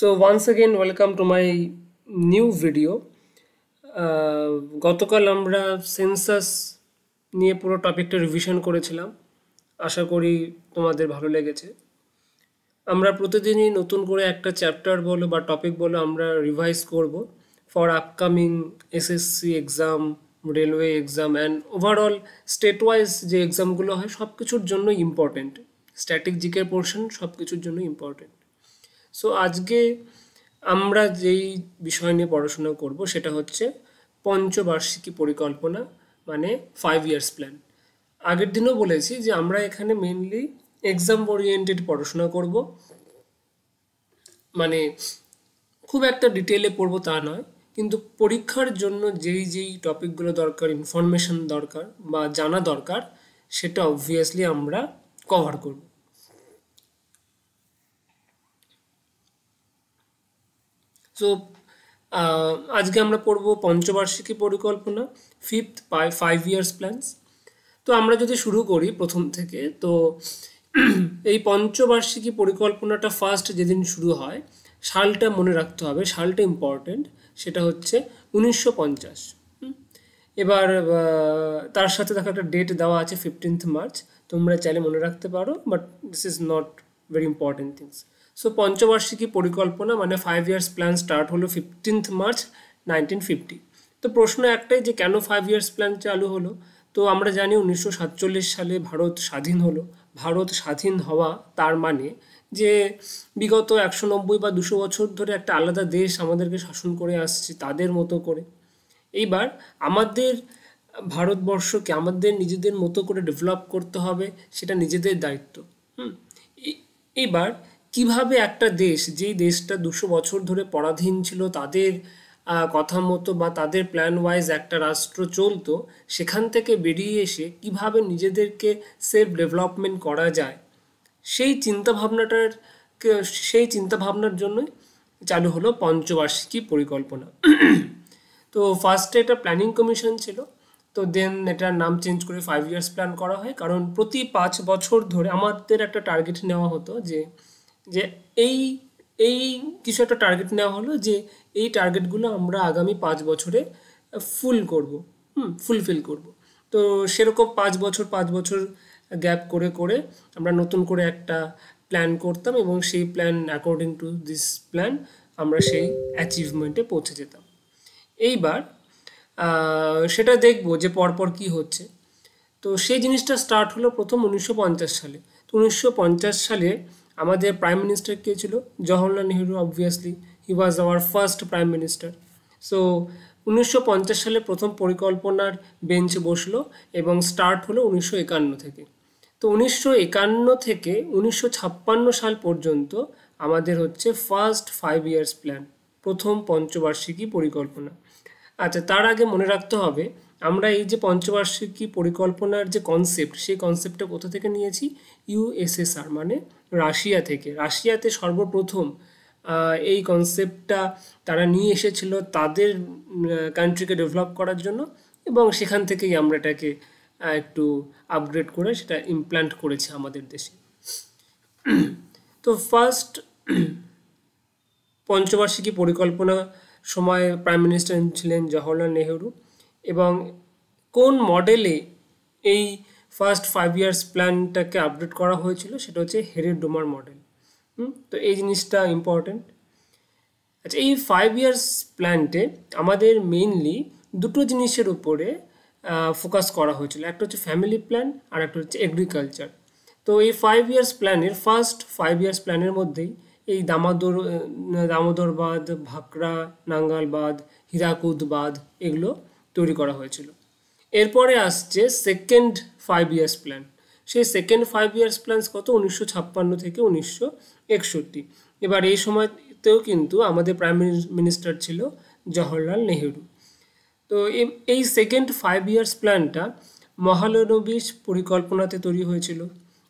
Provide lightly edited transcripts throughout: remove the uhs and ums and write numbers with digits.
So once again, welcome to my new video. গতকাল আমরা census নিয়ে পুরো টপিকটা রিভিশন করেছিলাম। আশা করি তোমাদের ভালো লেগেছে। আমরা প্রতিদিনই নতুন করে একটা চ্যাপ্টার বলো বা টপিক বলো আমরা রিভাইজ করব for upcoming SSC exam, railway exam and overall state wise যে এক্সামগুলো হয় সব কিছুর জন্য ইম্পর্টেন্ট। স্ট্যাটিক জিকের পোর্শন সব কিছুর জন্য ইম্পর্টেন্ট। সো আজকে আমরা যেই বিষয় নিয়ে পড়াশোনা করব সেটা হচ্ছে পঞ্চবার্ষিকী পরিকল্পনা, মানে 5 ইয়ার্স প্ল্যান। আগের দিনও বলেছি যে আমরা এখানে মেনলি এক্সাম ওরিয়েন্টেড পড়াশোনা করব, মানে খুব একটা ডিটেলে পড়বো তা নয়, কিন্তু পরীক্ষার জন্য যেই যেই টপিকগুলো দরকার, ইনফরমেশন দরকার বা জানা দরকার, সেটা অবভিয়াসলি আমরা কভার করব। সো আজকে আমরা পড়ব পঞ্চবার্ষিকী পরিকল্পনা, ফিফথ 5 ইয়ার্স প্ল্যানস। তো আমরা যদি শুরু করি প্রথম থেকে, তো এই পঞ্চবার্ষিকী পরিকল্পনাটা ফার্স্ট যেদিন শুরু হয়, সালটা মনে রাখতে হবে, সালটা ইম্পর্টেন্ট। সেটা হচ্ছে 1950। এবার তার সাথে দেখো একটা ডেট দেওয়া আছে 15th মার্চ, তোমরা চাইলে মনে রাখতে পারো, but this is not very important things. So পঞ্চবার্ষিকী পরিকল্পনা মানে 5 ইয়ার্স প্ল্যান স্টার্ট হলো 15th মার্চ 1950। তো প্রশ্ন একটাই যে কেন 5 ইয়ার্স প্ল্যান চালু হলো? তো আমরা জানি 1947 সালে ভারত স্বাধীন হলো। ভারত স্বাধীন হওয়া তার মানে যে বিগত 190 বা 200 বছর ধরে একটা আলাদা দেশ আমাদেরকে শাসন করে আসছে তাদের মতো করে। এইবার আমাদের ভারতবর্ষকে আমাদের নিজেদের মতো করে ডেভেলপ করতে হবে, সেটা নিজেদের দায়িত্ব। হুম এইবার কিভাবে একটা দেশ, যেই দেশটা 200 বছর ধরে পরাধীন ছিল, তাদের কথা মতো বা তাদের প্ল্যান ওয়াইজ একটা রাষ্ট্র চলতো, সেখান থেকে বেরিয়ে এসে কিভাবে নিজেদেরকে সেলফ ডেভেলপমেন্ট করা যায়, সেই চিন্তাভাবনাটার সেই চিন্তাভাবনার জন্যই চালু হলো পঞ্চবার্ষিকী পরিকল্পনা। তো ফার্স্টে এটা প্ল্যানিং কমিশন ছিল, তো দেন এটার নাম চেঞ্জ করে 5 ইয়ার্স প্ল্যান করা হয়। কারণ প্রতি 5 বছর ধরে আমাদের একটা টার্গেট নেওয়া হতো যে যে এই এই কিছু একটা টার্গেট নেওয়া হলো যে এই টার্গেটগুলো আমরা আগামী 5 বছরে ফুলফিল করব। তো সেরকম 5 বছর 5 বছর গ্যাপ করে করে আমরা নতুন করে একটা প্ল্যান করতাম এবং সেই plan according to this plan আমরা সেই অ্যাচিভমেন্টে পৌঁছে যেতাম। এইবার সেটা দেখব যে পরপর কি হচ্ছে। তো সেই জিনিসটা স্টার্ট হলো প্রথম 1950 সালে। তো 1950 সালে আমাদের প্রাইম মিনিস্টার কে ছিল? Jawaharlal Nehru. Obviously he was our first prime minister. So 1950 সালে প্রথম পরিকল্পনার বেঞ্চ বসলো এবং স্টার্ট হলো 1951 থেকে। তো 1951 থেকে 1956 সাল পর্যন্ত আমাদের হচ্ছে ফার্স্ট 5 ইয়ার্স প্ল্যান, প্রথম পঞ্চবার্ষিকী পরিকল্পনা। আচ্ছা, তার আগে মনে রাখতে হবে আমরা এই যে পঞ্চবার্ষিকী পরিকল্পনার যে কনসেপ্ট, সেই কনসেপ্টটা কোথা থেকে নিয়েছি? ইউএসএসআর, মানে রাশিয়া থেকে। রাশিয়াতে সর্বপ্রথম এই কনসেপ্টটা তারা নিয়ে এসেছিল তাদের কান্ট্রিকে ডেভেলপ করার জন্য, এবং সেখান থেকেই আমরা এটাকে একটু আপগ্রেড করে সেটা ইমপ্ল্যান্ট করেছি আমাদের দেশে। তো ফার্স্ট পঞ্চবার্ষিকী পরিকল্পনা সময় প্রাইম মিনিস্টার ছিলেন জওহরলাল নেহরু, এবং কোন মডেলে এই ফার্স্ট 5 ইয়ার্স প্ল্যানটাকে আপডেট করা হয়েছিল সেটা হচ্ছে হেরেড-ডোমার মডেল। তো এই জিনিসটা ইম্পর্টেন্ট। আচ্ছা, এই 5 ইয়ার্স প্ল্যানটে আমাদের মেইনলি দুটো জিনিসের উপরে ফোকাস করা হয়েছিল। একটা হচ্ছে ফ্যামিলি প্ল্যান আর একটা হচ্ছে এগ্রিকালচার। তো এই 5 ইয়ার্স প্ল্যানের ফার্স্ট 5 ইয়ার্স প্ল্যানের মধ্যেই এই দামোদর বাঁধ, ভাকরা নাঙ্গাল বাঁধ, হীরাকুদ বাঁধ এগুলো তৈরি করা হয়েছিল। এরপরে আসছে সেকেন্ড 5 ইয়ার্স প্ল্যান। সেই সেকেন্ড 5 ইয়ার্স প্ল্যান কত? 1956 থেকে 1961। এবার এই সময়তেও কিন্তু আমাদের প্রাইম মিনিস্টার ছিল জওহরলাল নেহরু। তো এই সেকেন্ড 5 ইয়ার্স প্ল্যানটা মহালনবিশ পরিকল্পনাতে তৈরি হয়েছিল।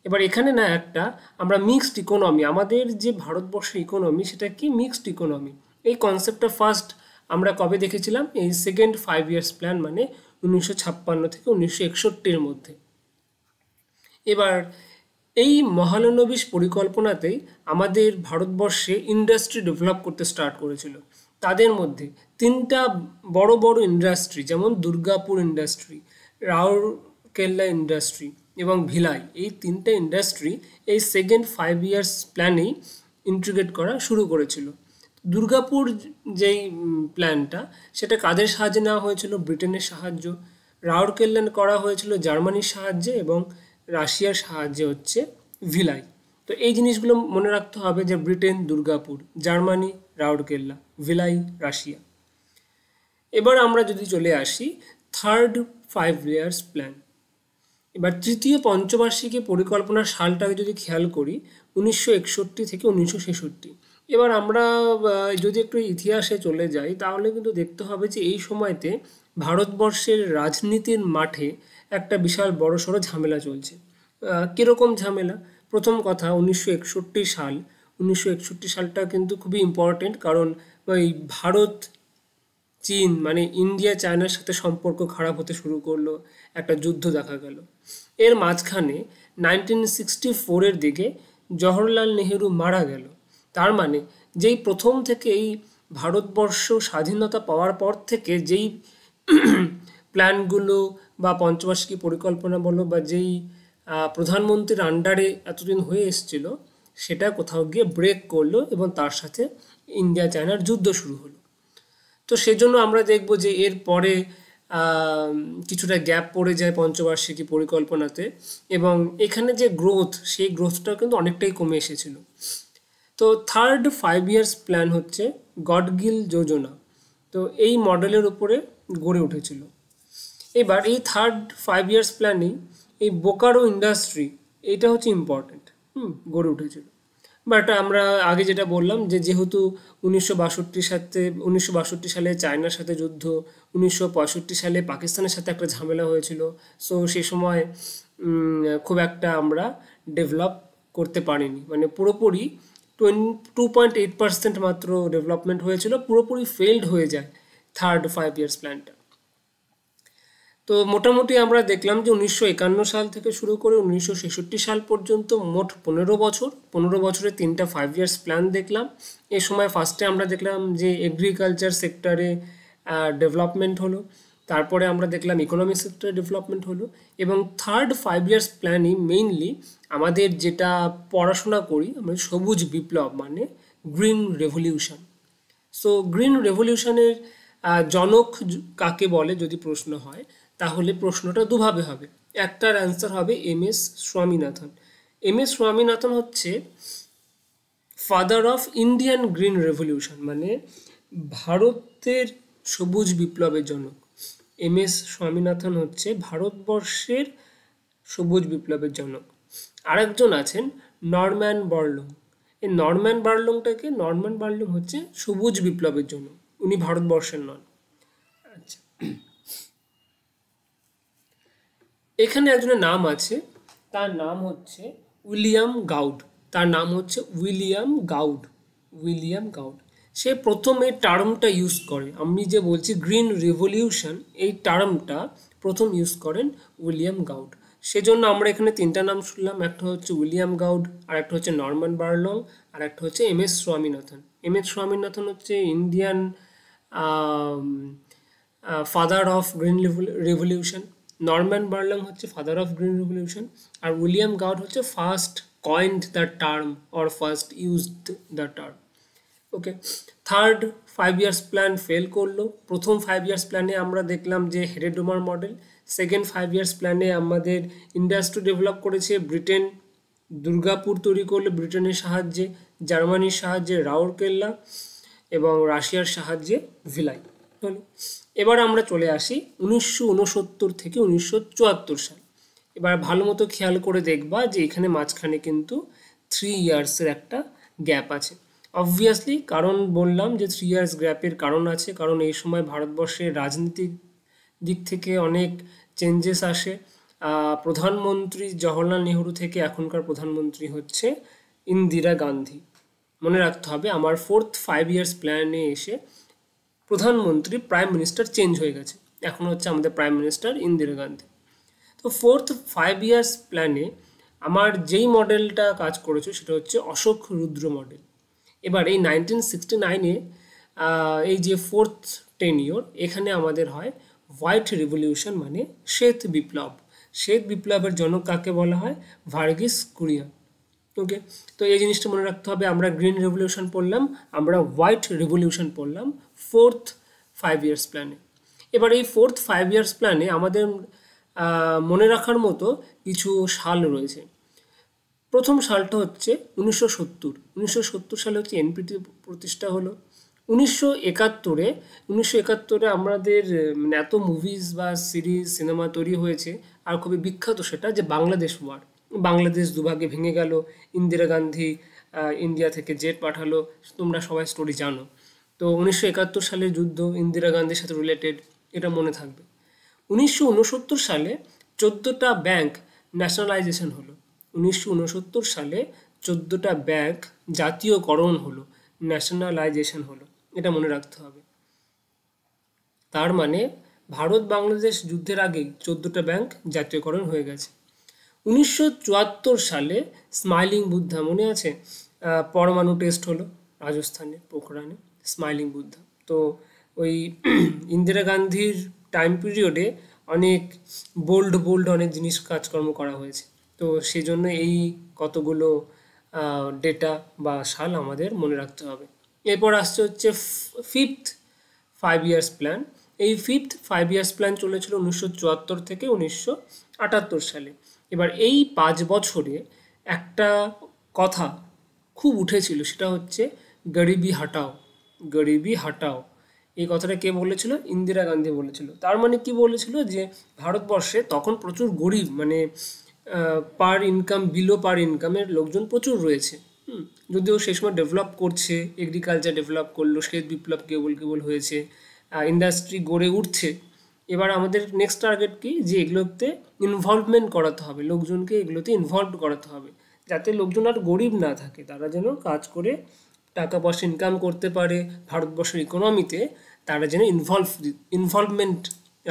এবার এখানে না একটা আমরা মিক্সড ইকোনমি, আমাদের যে ভারতবর্ষের ইকোনমি সেটা কি মিক্সড ইকোনমি, এই কনসেপ্টটা ফার্স্ট আমরা কবে দেখেছিলাম? এই সেকেন্ড 5 ইয়ার্স প্ল্যান, মানে 1956 থেকে 1961 মধ্যে। এবার এই মহালনবিশ পরিকল্পনাতেই আমাদের ভারতবর্ষে ইন্ডাস্ট্রি ডেভেলপ করতে স্টার্ট করেছিল। তাদের মধ্যে তিনটা বড় বড় ইন্ডাস্ট্রি, যেমন দুর্গাপুর ইন্ডাস্ট্রি, রাউরকেল্লা ইন্ডাস্ট্রি এবং ভিলাই, এই তিনটে ইন্ডাস্ট্রি এই সেকেন্ড 5 ইয়ার্স প্ল্যানেই ইন্টিগ্রেট করা শুরু করেছিল। দুর্গাপুর যেই প্ল্যানটা, সেটা কাদের সাহায্যে নেওয়া হয়েছিল? ব্রিটেনের সাহায্য। রাউরকেল্লা করা হয়েছিল জার্মানির সাহায্যে, এবং রাশিয়ার সাহায্যে হচ্ছে ভিলাই। তো এই জিনিসগুলো মনে রাখতে হবে যে Britain Durgapur, Germany Rourkela, villi Russia. এবার আমরা যদি চলে আসি থার্ড 5 ইয়ার্স প্ল্যান। এবার তৃতীয় পঞ্চবার্ষিকী পরিকল্পনার সালটাকে যদি খেয়াল করি, 1961 থেকে 1966। এবার আমরা যদি একটু ইতিহাসে চলে যাই, তাহলে কিন্তু দেখতে হবে যে এই সময়তে ভারতবর্ষের রাজনীতির মাঠে একটা বিশাল বড়সড় ঝামেলা চলছে। কীরকম ঝামেলা? প্রথম কথা, 1961 সাল। 1961 সালটা কিন্তু খুবই ইম্পর্টেন্ট, কারণ ওই ভারত চীন মানে ইন্ডিয়া চায়নার সাথে সম্পর্ক খারাপ হতে শুরু করলো, একটা যুদ্ধ দেখা গেল। এর মাঝখানে 1964-এর দিকে জওহরলাল নেহেরু মারা গেল। তার মানে যেই প্রথম থেকে এই ভারতবর্ষ স্বাধীনতা পাওয়ার পর থেকে যেই প্ল্যানগুলো বা পঞ্চবার্ষিকী পরিকল্পনা বলো বা যেই প্রধানমন্ত্রীর আন্ডারে এতদিন হয়ে এসেছিল, সেটা কোথাও গিয়ে ব্রেক করলো এবং তার সাথে ইন্ডিয়া চায়নার যুদ্ধ শুরু হলো। তো সেজন্য আমরা দেখব যে এর পরে কিছুটা গ্যাপ পড়ে যায় পঞ্চবার্ষিকী পরিকল্পনাতে, এবং এখানে যে গ্রোথ, সেই গ্রোথটা কিন্তু অনেকটাই কমে এসেছিল। তো থার্ড 5 ইয়ার্স প্ল্যান হচ্ছে গডগিল যোজনা। তো এই মডেলের উপরে গড়ে উঠেছিল। এবার এই থার্ড 5 ইয়ার্স প্ল্যানেই এই বোকারো ইন্ডাস্ট্রি, এটা হচ্ছে ইম্পর্ট্যান্ট, গড়ে উঠেছিল। বাট আমরা আগে যেটা বললাম যে যেহেতু 1962 সালে চায়নার সাথে যুদ্ধ, 1965 সালে পাকিস্তানের সাথে একটা ঝামেলা হয়েছিল, সো সেই সময় খুব একটা আমরা ডেভেলপ করতে পারিনি, মানে পুরোপুরি 2.8% মাত্র ডেভেলপমেন্ট হয়েছিল, পুরোপুরি ফেলড হয়ে যায় থার্ড 5 ইয়ার্স প্ল্যানটা। তো মোটামুটি আমরা দেখলাম যে 1951 সাল থেকে শুরু করে 1966 সাল পর্যন্ত মোট 15 বছরে 3টা 5 ইয়ার্স প্ল্যান দেখলাম। এই সময় ফার্স্টে আমরা দেখলাম যে এগ্রিকালচার সেক্টরে ডেভেলপমেন্ট হলো, তারপরে আমরা দেখলাম ইকোনমিক সেক্টরে ডেভেলপমেন্ট হলো, এবং থার্ড 5 ইয়ার্স প্ল্যানই মেইনলি আমাদের যেটা পড়াশোনা করি আমরা সবুজ বিপ্লব, মানে গ্রিন রেভলিউশন। সো গ্রিন রেভলিউশনের জনক কাকে বলে যদি প্রশ্ন হয়, তাহলে প্রশ্নটা দুভাবে হবে। একটার অ্যান্সার হবে MS স্বামীনাথন। MS স্বামীনাথন হচ্ছে father of Indian green revolution, মানে ভারতের সবুজ বিপ্লবের জনক। MS স্বামীনাথন হচ্ছে ভারতবর্ষের সবুজ বিপ্লবের জনক। আরেকজন আছেন নরম্যান বরলং। এই নরম্যান বার্লং হচ্ছে সবুজ বিপ্লবের জনক, উনি ভারতবর্ষের নন। আচ্ছা, এখানে একজনের নাম আছে, তার নাম হচ্ছে উইলিয়াম গাউড। William Gaud. সে প্রথম এই টার্মটা ইউজ করে। আমি যে বলছি গ্রিন রেভলিউশন, এই টার্মটা প্রথম ইউজ করেন উইলিয়াম গাউড। সেজন্য আমরা এখানে তিনটা নাম শুনলাম, একটা হচ্ছে উইলিয়াম গাউড, আর একটা হচ্ছে নরম্যান বার্লং, আর একটা হচ্ছে MS স্বামীনাথন। MS স্বামীনাথন হচ্ছে Indian father of green revolution, Norman Borlaug হচ্ছে ফাদার অফ গ্রিন রেভলিউশন, আর উইলিয়াম গাউড হচ্ছে first coined the term or first used the term. Okay, third 5 years plan fail করলো। প্রথম 5 ইয়ার্স প্ল্যানে আমরা দেখলাম যে হেরেডোমার মডেল। সেকেন্ড 5 ইয়ার্স প্ল্যানে আমাদের ইন্ডাস্ট্রি ডেভেলপ করেছে ব্রিটেন, দুর্গাপুর তৈরি করলো ব্রিটেনের সাহায্যে, জার্মানির সাহায্যে রাউরকেল্লা, এবং রাশিয়ার সাহায্যে ভিলাই হলো। এবার আমরা চলে আসি 1969 থেকে 1974 সাল। এবার ভালো মতো খেয়াল করে দেখবা যে এখানে মাঝখানে কিন্তু 3 ইয়ার্সের একটা গ্যাপ আছে। অবভিয়াসলি কারণ বললাম যে 3 ইয়ার্স গ্যাপের কারণ আছে, কারণ এই সময় ভারতবর্ষের রাজনীতিক দিক থেকে অনেক চেঞ্জেস আসে। প্রধানমন্ত্রী জওহরলাল নেহরু থেকে এখনকার প্রধানমন্ত্রী হচ্ছে ইন্দিরা গান্ধী। মনে রাখতে হবে আমার ফোর্থ 5 ইয়ার্স প্ল্যানে এসে প্রধানমন্ত্রী প্রাইম মিনিস্টার চেঞ্জ হয়ে গেছে, এখন হচ্ছে আমাদের প্রাইম মিনিস্টার ইন্দিরা গান্ধী। তো ফোর্থ 5 ইয়ার্স প্ল্যানে আমার যেই মডেলটা কাজ করেছে সেটা হচ্ছে অশোক রুদ্র মডেল। এবার এই 1969-এ এই যে ফোর্থ টেনিওর, এখানে আমাদের হয় হোয়াইট রিভলিউশন, মানে শ্বেত বিপ্লব। শ্বেত বিপ্লবের জনক কাকে বলা হয়? ভার্গিস কুরিয়ান। ওকে, তো এই জিনিসটা মনে রাখতে হবে। আমরা গ্রিন রেভলিউশন পড়লাম, আমরা হোয়াইট রিভলিউশন পড়লাম ফোর্থ 5 ইয়ার্স প্ল্যানে। এবার এই ফোর্থ 5 ইয়ার্স প্ল্যানে আমাদের মনে রাখার মতো কিছু সাল রয়েছে। প্রথম সালটা হচ্ছে 1970। 1970 সালে হচ্ছে এনপিটি প্রতিষ্ঠা হলো। 1971-এ আমাদের মানে এত মুভিজ বা সিরিজ সিনেমা তৈরি হয়েছে, আর খুবই বিখ্যাত সেটা যে বাংলাদেশ ওয়ার। বাংলাদেশ দুভাগে ভেঙে গেল, ইন্দিরা গান্ধী ইন্ডিয়া থেকে জেট পাঠালো, তোমরা সবাই স্টোরি জানো। তো 1971 সালের যুদ্ধ ইন্দিরা গান্ধীর সাথে রিলেটেড, এটা মনে থাকবে। 1969 সালে 14টা ব্যাংক ন্যাশনালাইজেশন হলো। 1969 সালে 14টা ব্যাংক জাতীয়করণ হলো, ন্যাশনালাইজেশন হলো, এটা মনে রাখতে হবে। তার মানে ভারত বাংলাদেশ যুদ্ধের আগেই 14টা ব্যাংক জাতীয়করণ হয়ে গেছে। 1974 সালে স্মাইলিং বুদ্ধা, মনে আছে? পরমাণু টেস্ট হলো রাজস্থানে পোখরানে, স্মাইলিং বুদ্ধা। তো ওই ইন্দিরা গান্ধীর টাইম পিরিয়ডে অনেক বোল্ড অনেক জিনিস কাজকর্ম করা হয়েছে। তো সেই জন্য এই কতগুলো ডেটা বা সাল আমাদের মনে রাখতে হবে। এরপর আসছে হচ্ছে ফিফথ 5 ইয়ার্স প্ল্যান। এই ফিফথ 5 ইয়ার্স প্ল্যান চলেছিল 1974 থেকে 1978 সালে। এবার এই 5 বছরে একটা কথা খুব উঠেছিল, সেটা হচ্ছে গরিবি হাটাও, গরিবি হাটাও। এই কথাটা কে বলেছিল? ইন্দিরা গান্ধী বলেছিল। তার মানে কি বলেছিল? যে ভারতবর্ষে তখন প্রচুর গরিব, মানে পার ইনকাম, বিলো পার ইনকামের লোকজন প্রচুর রয়েছে। যদিও সেই সময় ডেভেলপ করছে, এগ্রিকালচার ডেভেলপ করলো, শ্বেত বিপ্লব কেবল হয়েছে, ইন্ডাস্ট্রি গড়ে উঠছে। এবার আমাদের নেক্সট টার্গেট কি? যে এগুলোতে ইনভলভমেন্ট করাতে হবে, লোকজনকে এগুলোতে ইনভলভ করাতে হবে, যাতে লোকজন আর গরিব না থাকে, তারা যেন কাজ করে টাকা পয়সা ইনকাম করতে পারে, ভারতবর্ষের ইকোনমিতে তারা যেন ইনভলভমেন্ট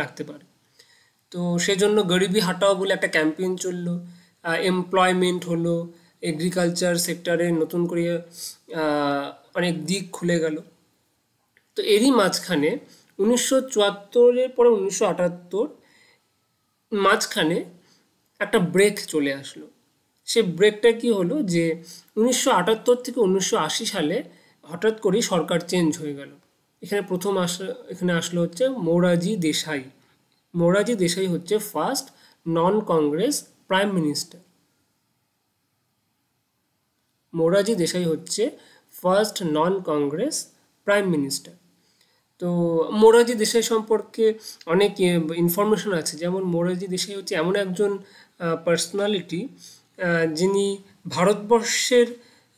রাখতে পারে। তো সেজন্য গরিবি হাটাও বলে একটা ক্যাম্পেইন চললো, এমপ্লয়মেন্ট হলো, এগ্রিকালচার সেক্টরে নতুন করে অনেক দিক খুলে গেল। তো এরই মাঝখানে 1974-এর পরে 1978 মাঝখানে একটা ব্রেক চলে আসলো। সে ব্রেকটা কি হলো? যে 1978 থেকে 1980 সালে হঠাৎ করেই সরকার চেঞ্জ হয়ে গেল। এখানে আসলো হচ্ছে মোরারজি দেশাই। মোরারজি দেশাই হচ্ছে ফার্স্ট নন কংগ্রেস প্রাইম মিনিস্টার। মোরারজি দেশাই হচ্ছে ফার্স্ট নন কংগ্রেস প্রাইম মিনিস্টার। তো মোরারজি দেশাই সম্পর্কে অনেক ইনফরমেশন আছে। যেমন মোরারজি দেশাই হচ্ছে এমন একজন পার্সোনালিটি যিনি ভারতবর্ষের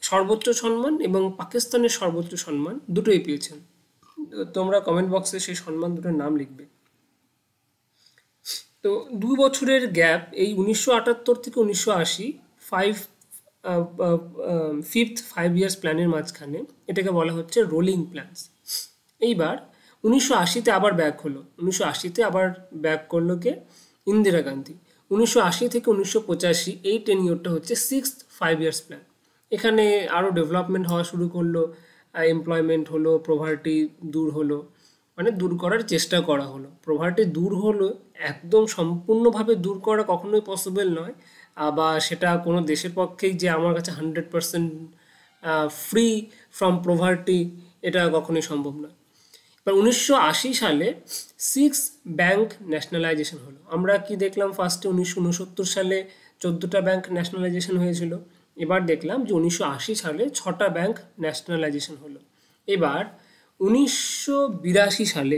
সর্বোচ্চ সম্মান এবং পাকিস্তানের সর্বোচ্চ সম্মান দুটোই পেয়েছেন। তোমরা কমেন্ট বক্সে সেই সম্মান দুটোর নাম লিখবে। তো 2 বছরের গ্যাপ, এই 1978 থেকে 1980 ফিফথ 5 ইয়ার্স প্ল্যানের মাঝখানে, এটাকে বলা হচ্ছে রোলিং প্ল্যানস। এইবার 1980-তে আবার ব্যাক হলো। 1980-তে আবার ব্যাক করলো কে? ইন্দিরা গান্ধী। 1980 থেকে 1985 এই টেনিওরটা হচ্ছে সিক্সথ 5 ইয়ার্স প্ল্যান। এখানে আরও ডেভেলপমেন্ট হওয়া শুরু করলো, এমপ্লয়মেন্ট হলো, প্রভার্টি দূর হলো, মানে দূর করার চেষ্টা করা হলো। প্রভার্টি দূর হলো, একদম সম্পূর্ণভাবে দূর করা কখনোই পসিবল নয়, বা সেটা কোনো দেশের পক্ষেই যে আমার কাছে 100% ফ্রি ফ্রম প্রভার্টি, এটা কখনোই সম্ভব নয়। এবার 1980 সালে 6 ব্যাংক ন্যাশনালাইজেশন হলো। আমরা কি দেখলাম? ফার্স্টে 1969 সালে 14টা ব্যাংক ন্যাশনালাইজেশন হয়েছিল। এবার দেখলাম যে 1980 সালে 6টা ব্যাংক ন্যাশনালাইজেশন হলো। এবার 1982 সালে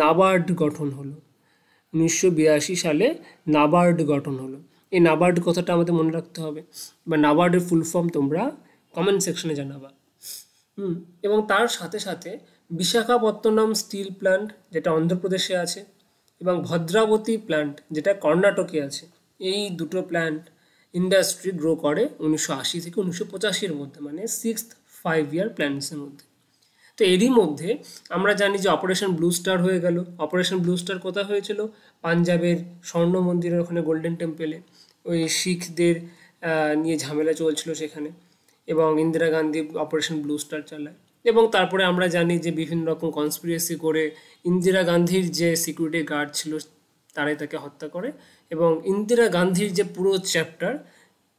নাবার্ড গঠন হলো। 1982 সালে নাবার্ড গঠন হলো। এই নাবার্ড কথাটা আমাদের মনে রাখতে হবে, বা নাবার্ডের ফুল ফর্ম তোমরা কমেন্ট সেকশনে জানাবা। এবং তার সাথে সাথে বিশাখাপত্তনম স্টিল প্ল্যান্ট, যেটা অন্ধ্রপ্রদেশে আছে, এবং ভদ্রাবতী প্ল্যান্ট, যেটা কর্ণাটকে আছে, এই দুটো প্ল্যান্ট ইন্ডাস্ট্রি গ্রো করে 1980 থেকে 1985-এর মধ্যে, মানে সিক্সথ 5 ইয়ার প্ল্যান্সের মধ্যে। তো এরই মধ্যে আমরা জানি যে অপারেশন ব্লু স্টার হয়ে গেল। অপারেশন ব্লু স্টার কোথায় হয়েছিল? পাঞ্জাবের স্বর্ণ মন্দিরের ওখানে, গোল্ডেন টেম্পেলে, ওই শিখদের নিয়ে ঝামেলা চলছিল সেখানে, এবং Indira Gandhi operation blue star চালায়। এবং তারপরে আমরা জানি যে বিভিন্ন রকম কনস্পিরেসি করে ইন্দিরা গান্ধীর যে সিকিউরিটি গার্ড ছিল তারাই তাকে হত্যা করে, এবং ইন্দিরা গান্ধীর যে পুরো চ্যাপ্টার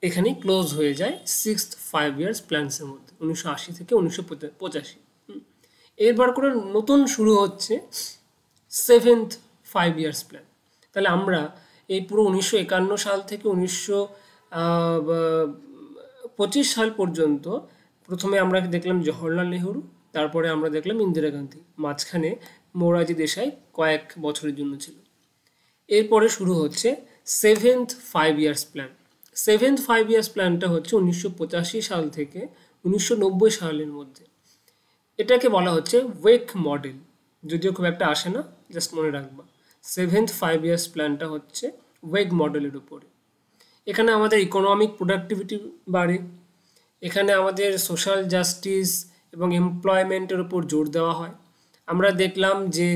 এখানেই ক্লোজ হয়ে যায় 6th 5 ইয়ার্স প্ল্যান্সের মধ্যে, 1980 থেকে 1985। এরপর করে নতুন শুরু হচ্ছে 7th 5 ইয়ার্স প্ল্যান। তাহলে আমরা এই পুরো 1951 সাল থেকে 1925 সাল পর্যন্ত প্রথমে আমরা দেখলাম জওহরলাল নেহরু, তারপরে আমরা দেখলাম ইন্দিরা গান্ধী, মাঝখানে মোরারজি দেশাই কয়েক বছরের জন্য ছিল। এরপরে শুরু হচ্ছে 7th 5 years plan. 7th 5 years প্ল্যানটা হচ্ছে 1985 সাল থেকে 1990 সালের মধ্যে। এটাকে বলা হচ্ছে ওয়েক মডেল, যদিও খুব একটা আসে না, জাস্ট মনে রাখবা 7th 5 ইয়ার্স প্ল্যানটা হচ্ছে ওয়েক মডেলের উপরে। এখানে আমাদের ইকোনমিক প্রোডাক্টিভিটি বাড়ে, এখানে আমাদের সোশ্যাল জাস্টিস এবং এমপ্লয়মেন্টের উপর জোর দেওয়া হয়। আমরা দেখলাম যে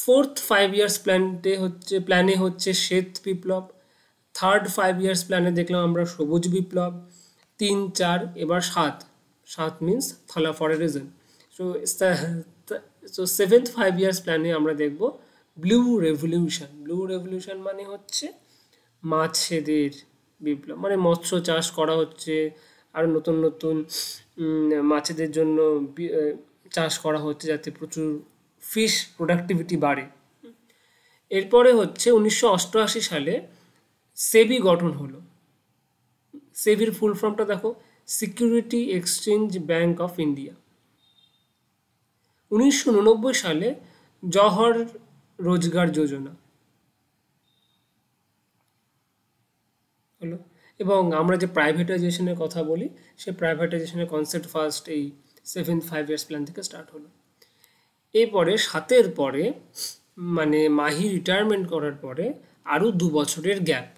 4th 5 ইয়ার্স প্ল্যানে হচ্ছে শ্বেত বিপ্লব, 3rd 5 ইয়ার্স প্ল্যানে দেখলাম আমরা সবুজ বিপ্লব, 3, 4, এবার 7 মিনস থালা for a reason. So 7th 5 years প্ল্যানে আমরা দেখব ব্লু রেভলিউশন। ব্লু রেভলিউশন মানে হচ্ছে মাছেদের বিপ্লব, মানে মৎস্য চাষ করা হচ্ছে, আর নতুন নতুন মাছেদের জন্য চাষ করা হচ্ছে যাতে প্রচুর ফিশ প্রোডাক্টিভিটি বাড়ে। এরপরে হচ্ছে 1988 সালে সেবি গঠন হলো। সেবির ফুল ফর্মটা দেখো, security exchange bank of India. 1989 সালে জওহর রোজগার যোজনা হলো। এবং আমরা যে প্রাইভেটাইজেশনের কথা বলি, সেই প্রাইভেটাইজেশনের কনসেপ্ট ফার্স্ট এই 7th 5 ইয়ার্স প্ল্যান থেকে স্টার্ট হলো। এরপরে 7-এর পরে মানে মাহি রিটায়ারমেন্ট করার পরে আরও 2 বছরের গ্যাপ।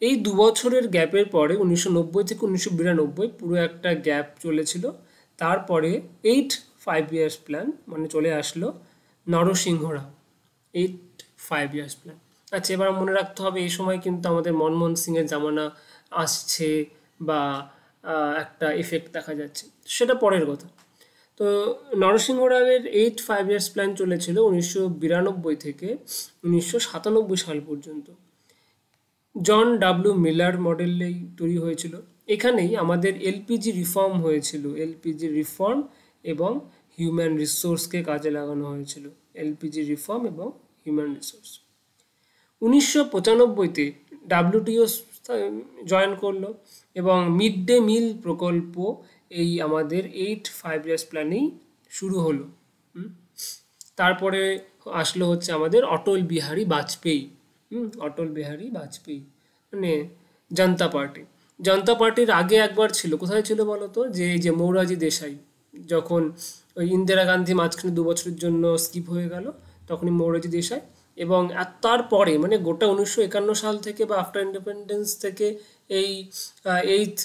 এই 2 বছরের গ্যাপের পরে 1990 থেকে 1992 পুরো একটা গ্যাপ চলেছিল। তারপরে 8th 5 ইয়ার্স প্ল্যান মানে চলে আসলো নরসিংহ রাও, 8th 5 ইয়ার্স প্ল্যান। আচ্ছা, এবার মনে রাখতে হবে এই সময় কিন্তু আমাদের মনমোহন সিংয়ের জামানা আসছে বা একটা এফেক্ট দেখা যাচ্ছে, সেটা পরের কথা। তো নরসিংহ রাওয়ের 8th 5 ইয়ার্স প্ল্যান চলেছিল 1992 থেকে 1997 সাল পর্যন্ত। জন ডাব্লিউ মিলার মডেলেই তৈরি হয়েছিল। এখানেই আমাদের এলপিজি রিফর্ম হয়েছিল, এলপিজি রিফর্ম এবং হিউম্যান রিসোর্সকে কাজে লাগানো হয়েছিল, এলপিজি রিফর্ম এবং হিউম্যান রিসোর্স। 1995-তে ডাব্লিউটিও জয়েন করলো এবং মিড ডে মিল প্রকল্প এই আমাদের 8th 5 ইয়ার্স প্ল্যানেই শুরু হলো। তারপরে আসলো হচ্ছে আমাদের অটল বিহারী বাজপেয়ী। অটল বিহারী বাজপেয়ী মানে জনতা পার্টি। জনতা পার্টির আগে একবার ছিল, কোথায় ছিল বলো তো, যে মোরারজি দেশাই, যখন ওই ইন্দিরা গান্ধী মাঝখানে 2 বছরের জন্য স্কিপ হয়ে গেল, তখনই মোরারজি দেশাই। এবং তারপরে মানে গোটা 1951 সাল থেকে বা আফটার ইন্ডিপেন্ডেন্স থেকে এই 8th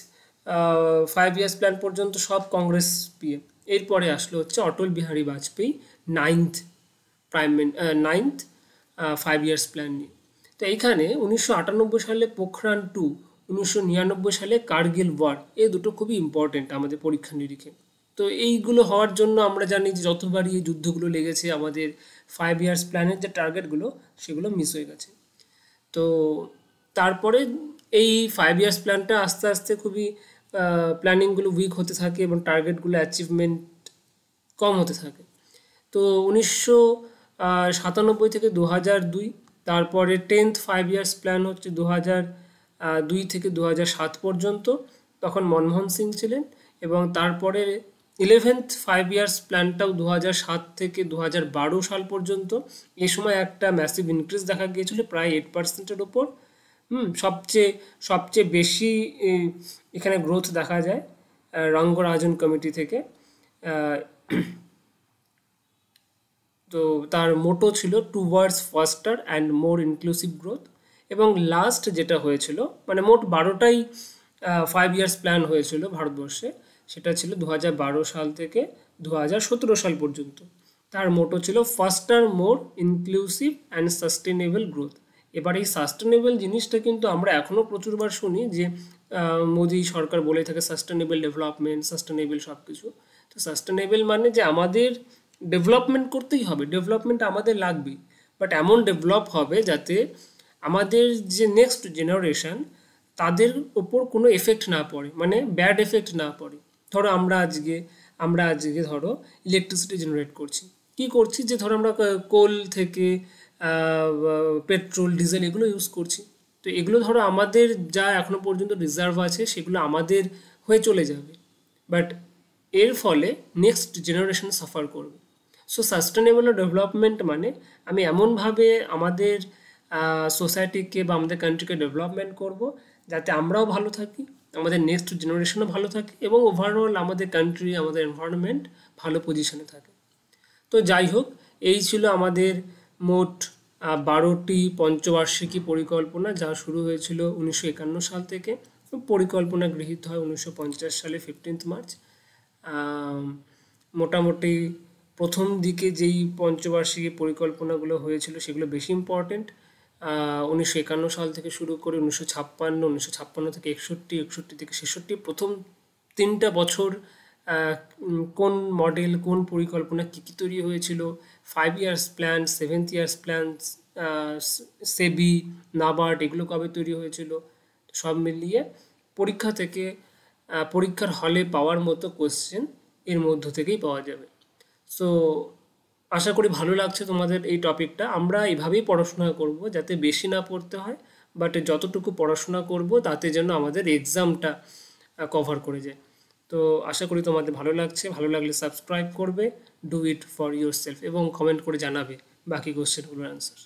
5 ইয়ার্স প্ল্যান পর্যন্ত সব কংগ্রেস পিএম। এরপরে আসলো হচ্ছে Atal Bihari Vajpayee 9th 5 years plan নিয়ে। তো এইখানে 1998 সালে পোখরান 2, 1999 সালে কার্গিল ওয়ার, এই দুটো খুবই ইম্পর্টেন্ট আমাদের পরীক্ষা নিরীক্ষে। তো এইগুলো হওয়ার জন্য আমরা জানি যে যতবারই এই যুদ্ধগুলো লেগেছে আমাদের 5 ইয়ার্স প্ল্যানের যে টার্গেটগুলো সেগুলো মিস হয়ে গেছে। তো তারপরে এই 5 ইয়ার্স প্ল্যানটা আস্তে আস্তে খুবই প্ল্যানিংগুলো উইক হতে থাকে এবং টার্গেটগুলো অ্যাচিভমেন্ট কম হতে থাকে। তো 1997 থেকে 2002, তারপরে 10th 5 ইয়ার্স প্ল্যান হচ্ছে 2002 থেকে 2007 পর্যন্ত, তখন মনমোহন সিং ছিলেন। এবং তারপরে 11th 5 ইয়ার্স প্ল্যানটাও 2007 থেকে 2012 সাল পর্যন্ত। এই সময় একটা ম্যাসিভ ইনক্রিজ দেখা গিয়েছিল প্রায় 8%-এর ওপর। সবচেয়ে বেশি এখানে গ্রোথ দেখা যায় রঙ্গরাজন কমিটি থেকে। তো তার মোটো ছিল towards ফাস্টার and more inclusive growth. এবং লাস্ট যেটা হয়েছিল মানে মোট 12টাই 5 ইয়ার্স প্ল্যান হয়েছিল ভারতবর্ষে, সেটা ছিল 2012 সাল থেকে 2017 সাল পর্যন্ত। তার মোটো ছিল ফাস্টার মোর ইনক্লুসিভ অ্যান্ড সাস্টেনেবল গ্রোথ। এবার এই সাস্টেনেবল জিনিসটা কিন্তু আমরা এখনও প্রচুরবার শুনি যে মোদি সরকার বলে থাকে সাস্টেনেবল ডেভেলপমেন্ট, সাস্টেনেবল সব কিছু। তো সাস্টেনেবল মানে যে আমাদের ডেভেলপমেন্ট করতেই হবে, ডেভেলপমেন্ট আমাদের লাগবেই, বাট এমন ডেভেলপ হবে যাতে আমাদের যে নেক্সট জেনারেশন তাদের ওপর কোনো এফেক্ট না পড়ে, মানে ব্যাড এফেক্ট না পড়ে। ধরো আমরা আজকে ধরো ইলেকট্রিসিটি জেনারেট করছি, কি করছি যে ধরো আমরা কোল থেকে পেট্রোল ডিজেল এগুলো ইউজ করছি। তো এগুলো ধরো আমাদের যা এখনো পর্যন্ত রিজার্ভ আছে সেগুলো আমাদের হয়ে চলে যাবে, বাট এর ফলে নেক্সট জেনারেশন সাফার করবে। সো সাস্টেনেবল ডেভেলপমেন্ট মানে আমি এমনভাবে আমাদের সোসাইটিকে বা আমাদের কান্ট্রিকে ডেভেলপমেন্ট করব যাতে আমরাও ভালো থাকি, আমাদের নেক্সট জেনারেশনও ভালো থাকে এবং ওভারঅল আমাদের কান্ট্রি, আমাদের এনভায়রনমেন্ট ভালো পজিশনে থাকে। তো যাই হোক, এই ছিল আমাদের মোট 12টি পঞ্চবার্ষিকী পরিকল্পনা, যা শুরু হয়েছিল 1951 সাল থেকে। পরিকল্পনা গৃহীত হয় 1950 সালে 15 মার্চ। মোটামুটি প্রথম দিকে যেই পঞ্চবার্ষিকী পরিকল্পনাগুলো হয়েছিল সেগুলো বেশি ইম্পর্টেন্ট। 1951 সাল থেকে শুরু করে 1956 থেকে 61 থেকে 66 প্রথম 3টা বছর কোন মডেল, কোন পরিকল্পনা কী কী তৈরি হয়েছিল, 5 years plan, 7th years plan, SEBI, NABARD এগুলো কবে তৈরি হয়েছিল, সব মিলিয়ে পরীক্ষা থেকে পরীক্ষার হলে পাওয়ার মতো কোশ্চেন এর মধ্য থেকেই পাওয়া যাবে। সো আশা করি ভালো লাগছে তোমাদের এই টপিকটা। আমরা এইভাবেই পড়াশোনা করব যাতে বেশি না পড়তে হয়, বাট যতটুকু পড়াশোনা করব তাতে যেন আমাদের এক্সামটা কভার করে যায়। তো আশা করি তোমাদের ভালো লাগছে। ভালো লাগলে সাবস্ক্রাইব করবে, do it for your self, এবং কমেন্ট করে জানাবে বাকি কোশ্চেনগুলোর অ্যান্সার।